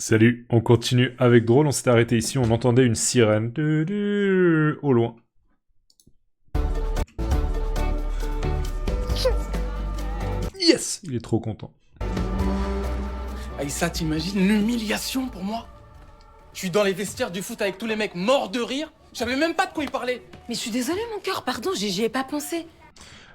Salut, on continue avec Drôle, on s'est arrêté ici, on entendait une sirène au loin. Yes, il est trop content. Aïssa, t'imagines l'humiliation pour moi? Je suis dans les vestiaires du foot avec tous les mecs morts de rire. Je savais même pas de quoi ils parlaient. Mais je suis désolée mon cœur, pardon, j'y ai pas pensé.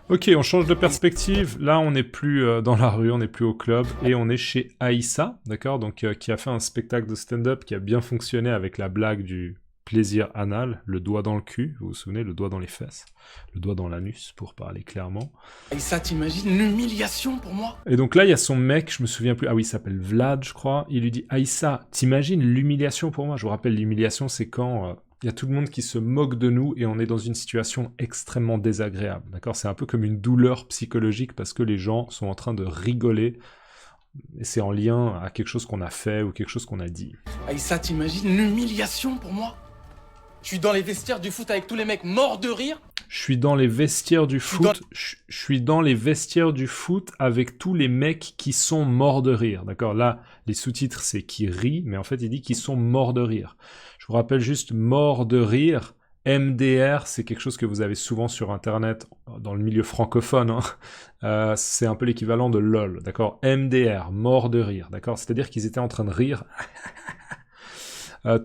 Ok, on change de perspective. Là, on n'est plus dans la rue, on n'est plus au club, et on est chez Aïssa, d'accord, donc qui a fait un spectacle de stand-up qui a bien fonctionné avec la blague du plaisir anal, le doigt dans le cul, vous vous souvenez, le doigt dans les fesses, le doigt dans l'anus, pour parler clairement. Aïssa, t'imagines l'humiliation pour moi? Et donc là, il y a son mec, je me souviens plus, ah oui, il s'appelle Vlad, je crois, il lui dit « Aïssa, t'imagines l'humiliation pour moi ?» Je vous rappelle, l'humiliation, c'est quand il y a tout le monde qui se moque de nous et on est dans une situation extrêmement désagréable, d'accord? C'est un peu comme une douleur psychologique parce que les gens sont en train de rigoler et c'est en lien à quelque chose qu'on a fait ou quelque chose qu'on a dit. Aïssa, t'imagines l'humiliation pour moi? Je suis dans les vestiaires du foot avec tous les mecs morts de rire. Je suis dans les vestiaires du foot. Je suis dans les vestiaires du foot avec tous les mecs qui sont morts de rire. D'accord? Là, les sous-titres, c'est qui rient, mais en fait, il dit qu'ils sont morts de rire. Je vous rappelle juste, mort de rire, MDR, c'est quelque chose que vous avez souvent sur Internet, dans le milieu francophone. Hein. C'est un peu l'équivalent de LOL. D'accord? MDR, mort de rire. D'accord? C'est-à-dire qu'ils étaient en train de rire.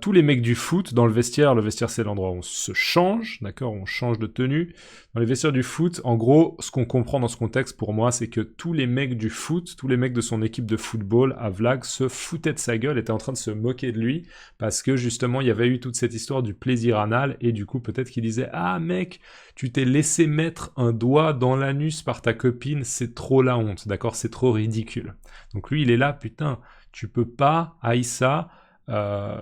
Tous les mecs du foot, dans le vestiaire c'est l'endroit où on se change, d'accord, on change de tenue. Dans les vestiaires du foot, en gros, ce qu'on comprend dans ce contexte pour moi, c'est que tous les mecs du foot, tous les mecs de son équipe de football à Vlag se foutaient de sa gueule, étaient en train de se moquer de lui, parce que justement, il y avait eu toute cette histoire du plaisir anal, et du coup, peut-être qu'ils disaient « Ah mec, tu t'es laissé mettre un doigt dans l'anus par ta copine, c'est trop la honte, d'accord, c'est trop ridicule. » Donc lui, il est là, putain, tu peux pas, Aïssa,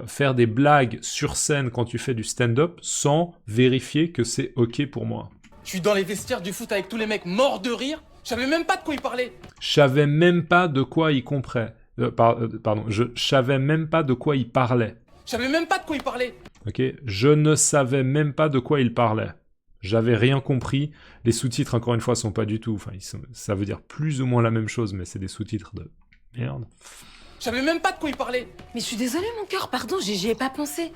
faire des blagues sur scène quand tu fais du stand-up sans vérifier que c'est ok pour moi. Je suis dans les vestiaires du foot avec tous les mecs morts de rire. Je savais même pas de quoi ils parlaient. Je savais même pas de quoi il comprenait. Pardon, je savais même pas de quoi il parlait. Je savais même pas de quoi ils parlaient. Ok, je ne savais même pas de quoi il parlait. J'avais rien compris. Les sous-titres, encore une fois, sont pas du tout. Enfin, ça veut dire plus ou moins la même chose, mais c'est des sous-titres de merde. Je savais même pas de quoi ils parlaient. Mais je suis désolée mon cœur, pardon, j'y ai pas pensé.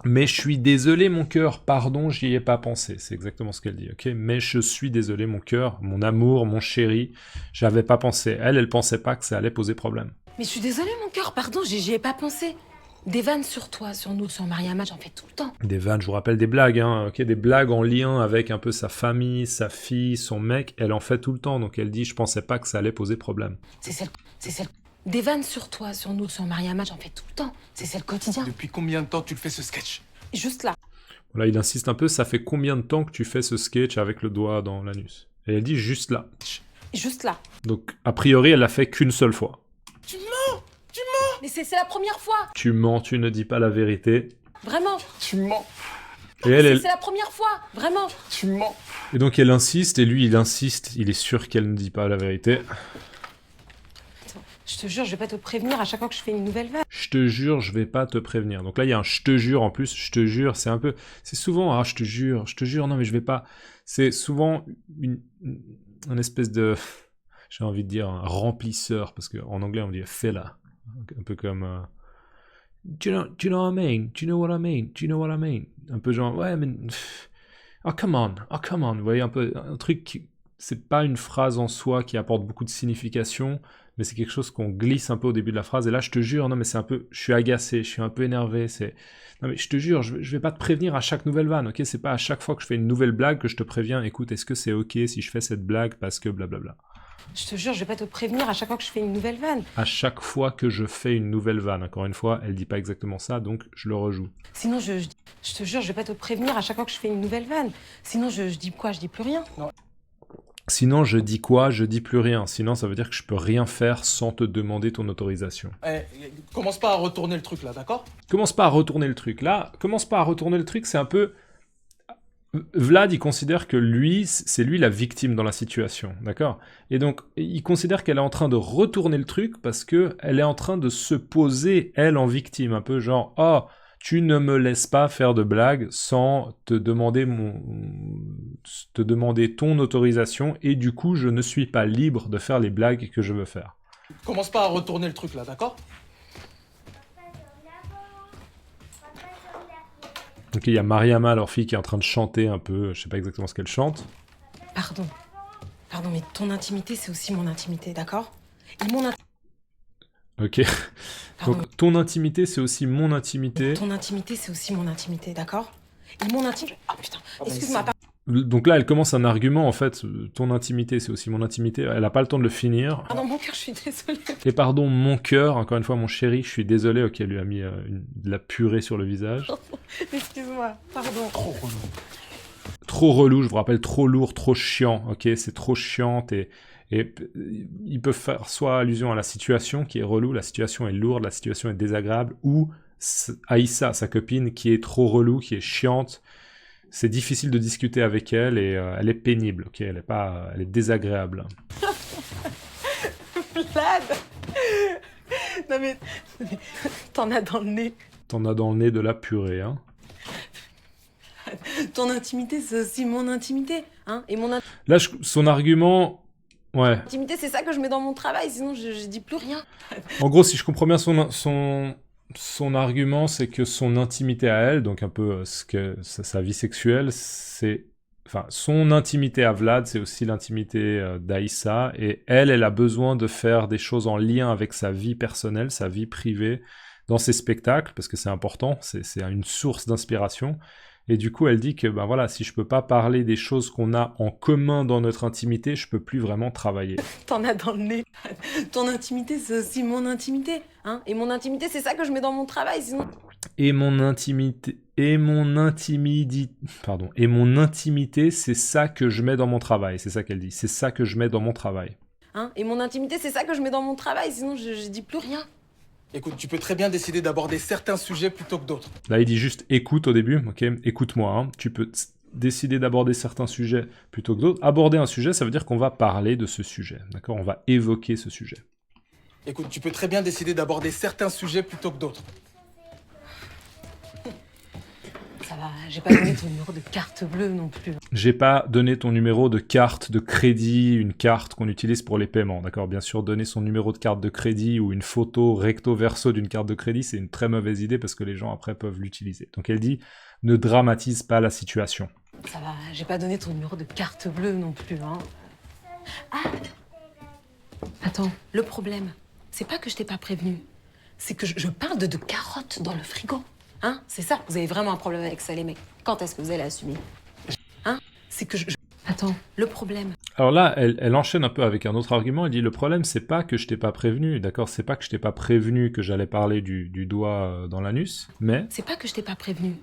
Mais je suis désolé mon cœur, pardon, j'y ai pas pensé. C'est exactement ce qu'elle dit, ok? Mais je suis désolé mon cœur, mon amour, mon chéri, j'avais pas pensé. Elle pensait pas que ça allait poser problème. Mais je suis désolée mon cœur, pardon, j'y ai pas pensé. Des vannes sur toi, sur nous, sur Mariama, j'en fais tout le temps. Des vannes, je vous rappelle des blagues, hein, ok? Des blagues en lien avec un peu sa famille, sa fille, son mec, elle en fait tout le temps. Donc elle dit, je pensais pas que ça allait poser problème. C'est celle. Des vannes sur toi, sur nous, sur Mariama, j'en fais tout le temps. C'est le quotidien. Depuis combien de temps tu le fais ce sketch? Juste là. Voilà, il insiste un peu, ça fait combien de temps que tu fais ce sketch avec le doigt dans l'anus? Et elle dit juste là. Juste là. Donc, a priori, elle l'a fait qu'une seule fois. Tu mens! Tu mens! Mais c'est la première fois. Tu mens, tu ne dis pas la vérité. Vraiment. Tu mens! Et elle, C'est la première fois, vraiment. Tu mens! Et donc elle insiste, et lui il insiste, il est sûr qu'elle ne dit pas la vérité. Attends, je te jure, je vais pas te prévenir à chaque fois que je fais une nouvelle vanne. Je te jure, je vais pas te prévenir. Donc là il y a un je te jure en plus, je te jure, c'est un peu... C'est souvent, ah je te jure, non mais je vais pas... C'est souvent une espèce de... J'ai envie de dire un remplisseur, parce qu'en anglais on dit filler. Un peu comme... Do you know what I mean? Do you know what I mean? Do you know what I mean? Un peu genre, ouais, mais... Oh, come on. Vous voyez, un peu, un truc qui... C'est pas une phrase en soi qui apporte beaucoup de signification, mais c'est quelque chose qu'on glisse un peu au début de la phrase. Et là, je te jure, non, mais c'est un peu... Je suis agacé, je suis un peu énervé, c'est... Non, mais je te jure, je vais pas te prévenir à chaque nouvelle vanne, ok? C'est pas à chaque fois que je fais une nouvelle blague que je te préviens, écoute, est-ce que c'est ok si je fais cette blague parce que blablabla. Je te jure, je vais pas te prévenir à chaque fois que je fais une nouvelle vanne. À chaque fois que je fais une nouvelle vanne. Encore une fois, elle dit pas exactement ça, donc je le rejoue. Sinon, je te jure, je vais pas te prévenir à chaque fois que je fais une nouvelle vanne. Sinon, je dis quoi? Je dis plus rien. Sinon, je dis quoi? Je dis plus rien. Sinon, ça veut dire que je peux rien faire sans te demander ton autorisation. Commence pas à retourner le truc là, d'accord? Commence pas à retourner le truc. Là, commence pas à retourner le truc, c'est un peu... Vlad, il considère que lui, c'est lui la victime dans la situation, d'accord? Et donc, il considère qu'elle est en train de retourner le truc parce que elle est en train de se poser, elle, en victime. Un peu genre, oh, tu ne me laisses pas faire de blagues sans te demander ton autorisation et du coup, je ne suis pas libre de faire les blagues que je veux faire. Commence pas à retourner le truc là, d'accord? Donc il y a Mariama, leur fille, qui est en train de chanter un peu, je sais pas exactement ce qu'elle chante. Pardon. Pardon, mais ton intimité, c'est aussi mon intimité, d'accord? Et mon Ok. Pardon. Donc ton intimité, c'est aussi mon intimité. Ton intimité, c'est aussi mon intimité, d'accord? Et mon intimité... Oh putain, excuse-moi, pardon. Donc là, elle commence un argument, en fait, ton intimité, c'est aussi mon intimité. Elle n'a pas le temps de le finir. Pardon, mon cœur, je suis désolée. Et pardon, mon cœur, encore une fois, mon chéri, je suis désolé, ok, elle lui a mis de la purée sur le visage. Excuse-moi, pardon. Trop relou. Trop relou, je vous rappelle, trop lourd, trop chiant, ok, c'est trop chiant et il peut faire soit allusion à la situation qui est relou, la situation est lourde, la situation est désagréable, ou Aïssa, sa copine, qui est trop relou, qui est chiante. C'est difficile de discuter avec elle et elle est pénible, ok, elle est désagréable. Vlad. Non mais... T'en as dans le nez. T'en as dans le nez de la purée, hein. Ton intimité, c'est aussi mon intimité, hein. Et mon Là, son argument... Ouais. intimité, c'est ça que je mets dans mon travail, sinon je dis plus rien. En gros, si je comprends bien son argument, c'est que son intimité à elle, donc un peu sa vie sexuelle, c'est... Enfin, son intimité à Vlad, c'est aussi l'intimité d'Aïssa, et elle a besoin de faire des choses en lien avec sa vie personnelle, sa vie privée, dans ses spectacles, parce que c'est important, c'est une source d'inspiration. Et du coup, elle dit que ben voilà, si je peux pas parler des choses qu'on a en commun dans notre intimité, je peux plus vraiment travailler. T'en as dans le nez. Ton intimité, c'est aussi mon intimité, hein. Et mon intimité, c'est ça que je mets dans mon travail, sinon... Et mon intimité, c'est ça que je mets dans mon travail. C'est ça qu'elle dit. C'est ça que je mets dans mon travail. Hein. Et mon intimité, c'est ça que je mets dans mon travail, sinon je dis plus rien. Écoute, tu peux très bien décider d'aborder certains sujets plutôt que d'autres. Là, il dit juste écoute au début, ok? Écoute-moi, hein. Tu peux décider d'aborder certains sujets plutôt que d'autres. Aborder un sujet, ça veut dire qu'on va parler de ce sujet, d'accord? On va évoquer ce sujet. Écoute, tu peux très bien décider d'aborder certains sujets plutôt que d'autres. Ça va, j'ai pas donné ton numéro de carte bleue non plus. J'ai pas donné ton numéro de carte de crédit, une carte qu'on utilise pour les paiements, d'accord? Bien sûr, donner son numéro de carte de crédit ou une photo recto verso d'une carte de crédit, c'est une très mauvaise idée parce que les gens après peuvent l'utiliser. Donc elle dit, ne dramatise pas la situation. Ça va, j'ai pas donné ton numéro de carte bleue non plus, hein. Ah! Attends, le problème, c'est pas que je t'ai pas prévenu. C'est que je parle de carottes dans le frigo. Hein? C'est ça, vous avez vraiment un problème avec ça, les mecs. Quand est-ce que vous allez assumer? Hein? C'est que Attends, le problème... Alors là, elle enchaîne un peu avec un autre argument. Elle dit, le problème, c'est pas que je t'ai pas prévenu, d'accord? C'est pas que je t'ai pas prévenu que j'allais parler du doigt dans l'anus, mais... C'est pas que je t'ai pas prévenu.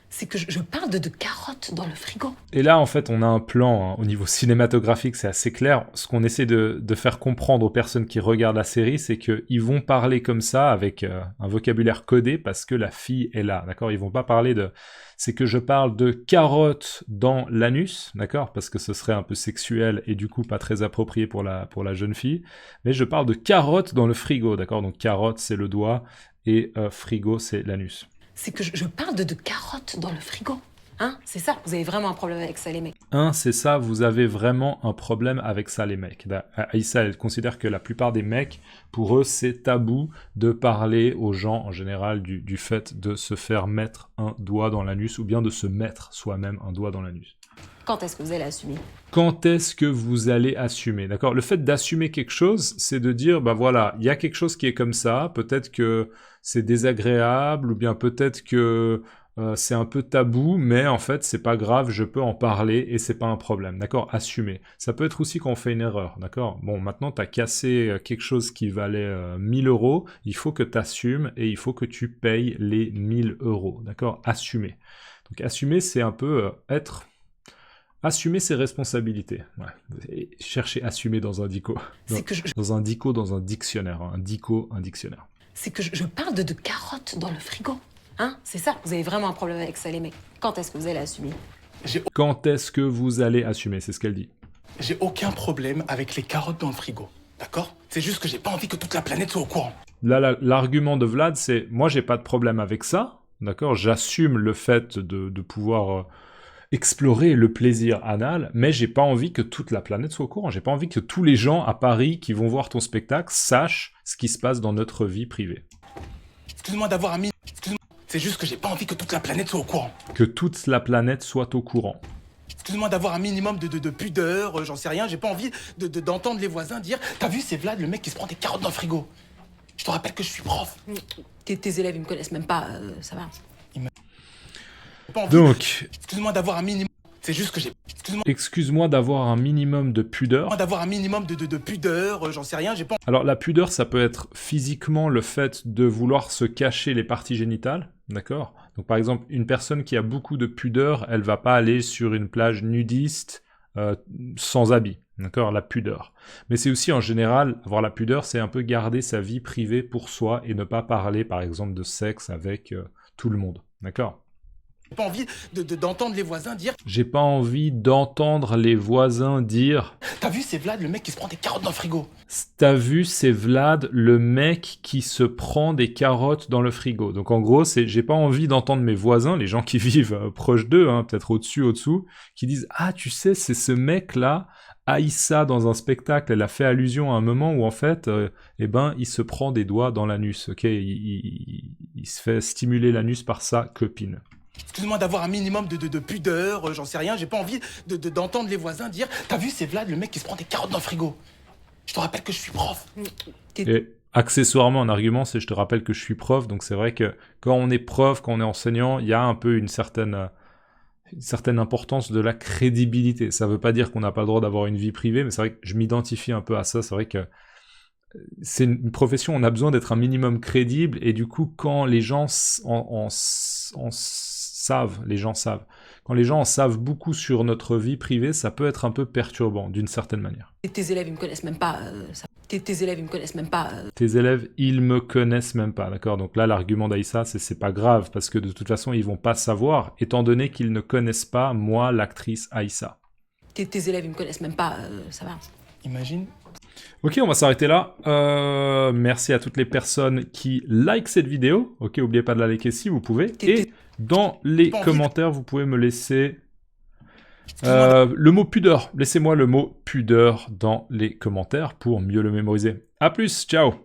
C'est que je parle de carottes dans le frigo. Et là, en fait, on a un plan, hein, au niveau cinématographique, c'est assez clair. Ce qu'on essaie de faire comprendre aux personnes qui regardent la série, c'est qu'ils vont parler comme ça, avec un vocabulaire codé, parce que la fille est là, d'accord? Ils vont pas parler de... C'est que je parle de carottes dans l'anus, d'accord? Parce que ce serait un peu sexuel et du coup pas très approprié pour la jeune fille. Mais je parle de carottes dans le frigo, d'accord? Donc carotte, c'est le doigt, et frigo, c'est l'anus. C'est que je parle de carottes dans le frigo. Hein? C'est ça, vous avez vraiment un problème avec ça, les mecs. C'est ça, vous avez vraiment un problème avec ça, les mecs. Aïssa, elle considère que la plupart des mecs, pour eux, c'est tabou de parler aux gens, en général, du fait de se faire mettre un doigt dans l'anus, ou bien de se mettre soi-même un doigt dans l'anus. Quand est-ce que vous allez assumer? Quand est-ce que vous allez assumer, d'accord? Le fait d'assumer quelque chose, c'est de dire, bah voilà, il y a quelque chose qui est comme ça, peut-être que c'est désagréable, ou bien peut-être que c'est un peu tabou, mais en fait, c'est pas grave, je peux en parler, et c'est pas un problème, d'accord? Assumer. Ça peut être aussi quand on fait une erreur, d'accord? Bon, maintenant, t'as cassé quelque chose qui valait 1000 €, il faut que t'assumes, et il faut que tu payes les 1000 €, d'accord? Assumer. Donc assumer, c'est un peu assumer ses responsabilités. Ouais. Et cherchez assumer dans un dico. Dans un dico, dans un dictionnaire. Hein. Un dico, un dictionnaire. C'est que je parle de carottes dans le frigo. Hein? C'est ça, vous avez vraiment un problème avec ça, les mecs. Quand est-ce que vous allez assumer? Quand est-ce que vous allez assumer? C'est ce qu'elle dit. J'ai aucun problème avec les carottes dans le frigo, d'accord? C'est juste que j'ai pas envie que toute la planète soit au courant. Là, l'argument de Vlad, c'est moi, j'ai pas de problème avec ça, d'accord? J'assume le fait de pouvoir explorer le plaisir anal, mais j'ai pas envie que toute la planète soit au courant. J'ai pas envie que tous les gens à Paris qui vont voir ton spectacle sachent ce qui se passe dans notre vie privée. Excuse-moi d'avoir un... Excuse-moi. C'est juste que j'ai pas envie que toute la planète soit au courant. Que toute la planète soit au courant. Excuse-moi d'avoir un minimum de pudeur, j'en sais rien, j'ai pas envie d'entendre les voisins dire « T'as vu, c'est Vlad, le mec qui se prend des carottes dans le frigo !» Je te rappelle que je suis prof. Tes élèves, ils me connaissent même pas, ça va. Pas envie Donc, excuse-moi d'avoir un minimum... C'est juste que j'ai... excuse-moi d'avoir un minimum de pudeur. D'avoir un minimum de pudeur, j'en sais rien, j'ai pas... Alors la pudeur, ça peut être physiquement le fait de vouloir se cacher les parties génitales, d'accord? Donc par exemple, une personne qui a beaucoup de pudeur, elle va pas aller sur une plage nudiste sans habit, d'accord? La pudeur. Mais c'est aussi en général, avoir la pudeur, c'est un peu garder sa vie privée pour soi et ne pas parler par exemple de sexe avec tout le monde, d'accord? J'ai pas envie d'entendre les voisins dire J'ai pas envie d'entendre les voisins dire « T'as vu, c'est Vlad, le mec qui se prend des carottes dans le frigo !» T'as vu, c'est Vlad, le mec qui se prend des carottes dans le frigo. Donc en gros, c'est j'ai pas envie d'entendre mes voisins, les gens qui vivent proches d'eux, hein, peut-être au-dessus, au-dessous, qui disent « Ah, tu sais, c'est ce mec-là, Aïssa, dans un spectacle, elle a fait allusion à un moment où en fait, eh ben, il se prend des doigts dans l'anus, ok, il se fait stimuler l'anus par sa copine. » Excuse-moi d'avoir un minimum de pudeur, j'en sais rien, j'ai pas envie d'entendre les voisins dire « T'as vu, c'est Vlad, le mec qui se prend des carottes dans le frigo !» Je te rappelle que je suis prof. Et accessoirement, un argument, c'est je te rappelle que je suis prof, donc c'est vrai que quand on est prof, quand on est enseignant, il y a un peu une certaine importance de la crédibilité. Ça veut pas dire qu'on n'a pas le droit d'avoir une vie privée, mais c'est vrai que je m'identifie un peu à ça, c'est vrai que c'est une profession, on a besoin d'être un minimum crédible, et du coup, quand les gens savent, les gens savent. Quand les gens en savent beaucoup sur notre vie privée, ça peut être un peu perturbant, d'une certaine manière. Tes élèves, ils me connaissent même pas, ça. Tes élèves, ils me connaissent même pas. Tes élèves, ils me connaissent même pas, d'accord? Donc là, l'argument d'Aïssa, c'est pas grave, parce que de toute façon, ils vont pas savoir, étant donné qu'ils ne connaissent pas, moi, l'actrice Aïssa. Tes élèves, ils me connaissent même pas, ça va. Imagine. Ok, on va s'arrêter là. Merci à toutes les personnes qui likent cette vidéo. Ok, n'oubliez pas de la liker si vous pouvez. Et dans les commentaires, vous pouvez me laisser le mot pudeur. Laissez-moi le mot pudeur dans les commentaires pour mieux le mémoriser. A plus, ciao!